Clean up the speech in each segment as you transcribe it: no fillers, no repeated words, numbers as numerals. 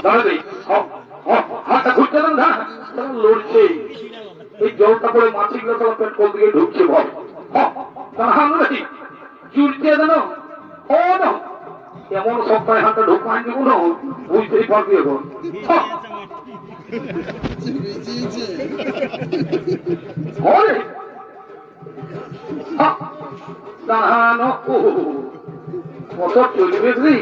দাঁড়াবে হাতটা ঘুরতে দেন না লড়ছে এই জলটা পরে মাছিগুলো তারা পেট কল দিকে ঢুকছে ভয় চুলছে জানো ও না এমন সপ্তাহে হাতটা ঢুকাই দিব না বুঝতেই পারবি এখন কত চলবে রে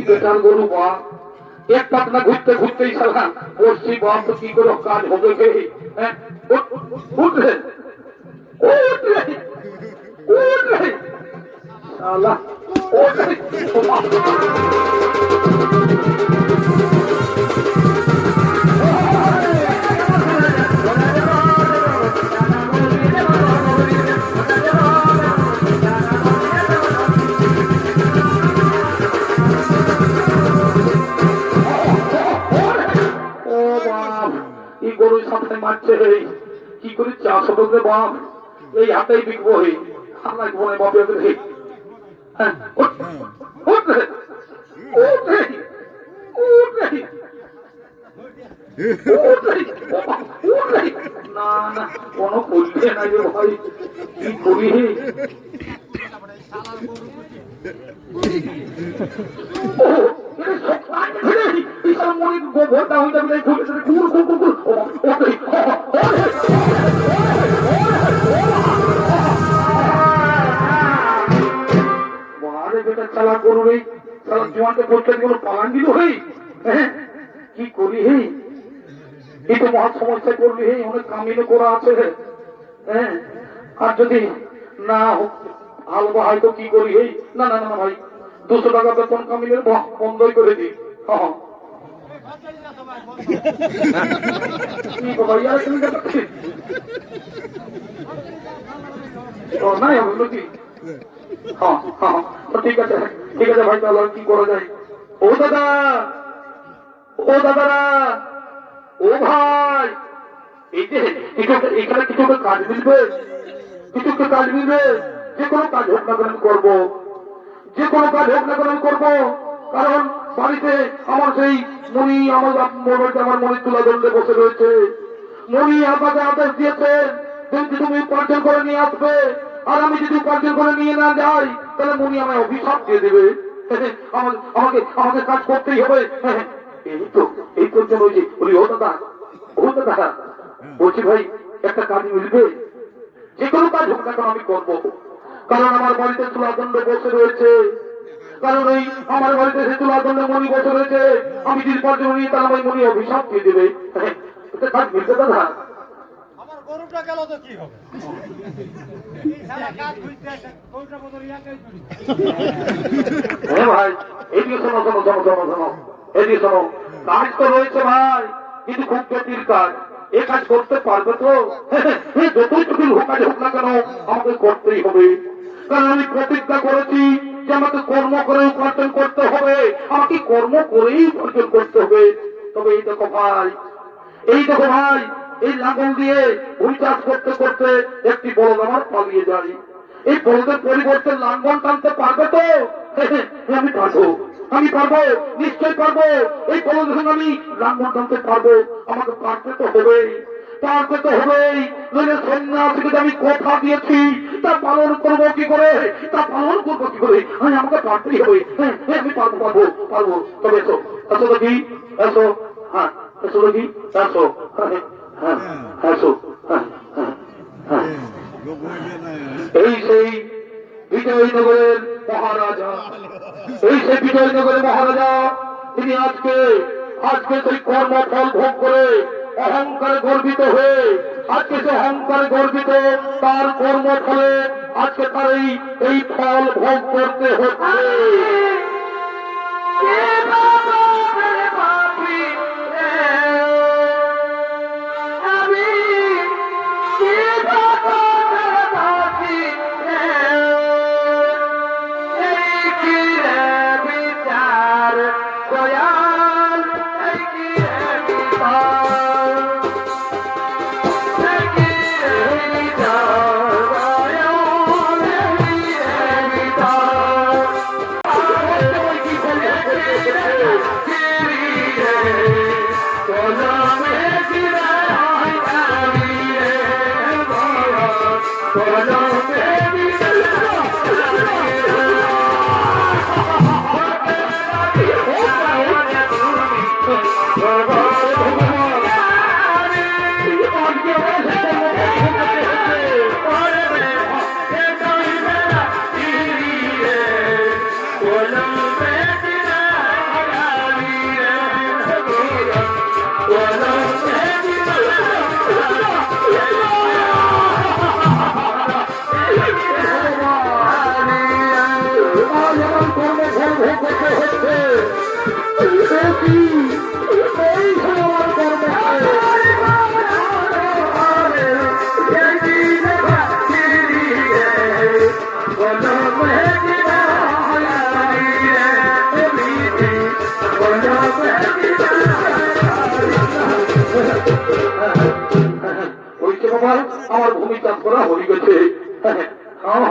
বেটার গরু বা এক পাতলা ঘুরতে ঘুরতেই সালা বসছি বাপ তো কি করে কাজ হবে উঠলে কি করে চাষ হতে বাপ এই হাতেই বিকবো আমার মনে বাপে না না কোনো করছে না যে ভাই কি করি গোবরটা হয়ে যাবে চালা করবে জোয়ানকে বলতে কোনো পালান দিল কি করি এই তো মহা সমস্যায় করবি অনেক কামিনও করা আছে হ্যাঁ আর যদি না হালবা হয়তো কি করি না না না ভাই 200 টাকা বেতন কামিনের বন্ধই করে দিই নাই হলো কি ঠিক আছে ভাই তাহলে কি করা যায় ও দাদারা ও ভাই এই যে এখানে কিছু কাজ মিলবে যে কোনো কাজ হোক না করে আমি করবো কারণ বাড়িতে আমার সেই মনি আমার মনির তুলা দণ্ডে বসে রয়েছে মনি আমাকে আদেশ দিয়েছেন তুমি উপার্জন করে নিয়ে আসবে আর আমি যদি উপার্জন করে নিয়ে না যাই তাহলে মনি আমায় অভিশাপ দিয়ে দেবে আমাকে কাজ করতেই হবে এই তো জন্য বলি ও দাদা বলছি ভাই একটা কাজ মিলবে যে কোনো কাজ হোক না কেন আমি করবো কারণ আমার বাড়িতে তুলাদণ্ড বসে রয়েছে আমার বাড়িতে সে তুলাদণ্ড মনি বসে রয়েছে আমি যদি উপার্জন নিয়ে তাহলে আমার মনি অভিশাপ দিয়ে দেবে একটা কাজ মিলবে দাদা গরুটা গেল তো কি হবে ভাই এদিকে শোনো এদিকে শোনো কাজ তো রয়েছে ভাই কিন্তু খুব জটিল কাজ এ কাজ করতে পারবে তো যতই জটিল কাজ হোক না কেন আমাকে করতেই হবে কারণ আমি প্রতিজ্ঞা করেছি যে আমাকে কর্ম করে উপার্জন করতে হবে আমাকে কর্ম করেই উপার্জন করতে হবে তবে এই দেখো ভাই এই লাঙ্গল দিয়ে ভুল চাষ করতে করতে একটি বলদ আমার পালিয়ে যায় এই বলদের পরিবর্তে লাঙ্গল টানতে পারবে তো আমি পারবো নিশ্চয় পারবো এই বলদ আমি লাঙ্গল টানতে পারবো আমাকে পারতে তো হবেই সন্ন্যাসীকে আমি কথা দিয়েছি তা পালন করবো কি করে আমাকে পারতেই হবে আমি পারবো তবে এসো দেখি এসো দেখি এই সেই বিজয়নগরের মহারাজা তিনি আজকে সেই কর্মফল ভোগ করে অহংকারে গর্বিত হয়ে আজকে সে অহংকারে গর্বিত তার কর্মফলে আজকে তার এই ফল ভোগ করতে হচ্ছে আমি দয়াল এই কি রে বিধান এই কি রে বিধান দয়াল এই কি রে বিধান ওই কি বলে কলমে গিরা আমি রে কলমে আমার ভূমিকা করা হয়ে গেছে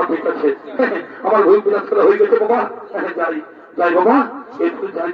ঠিক আছে আমার ভূমিকা করা হয়ে গেছে বাবা যাই যাই বাবা একটু যাই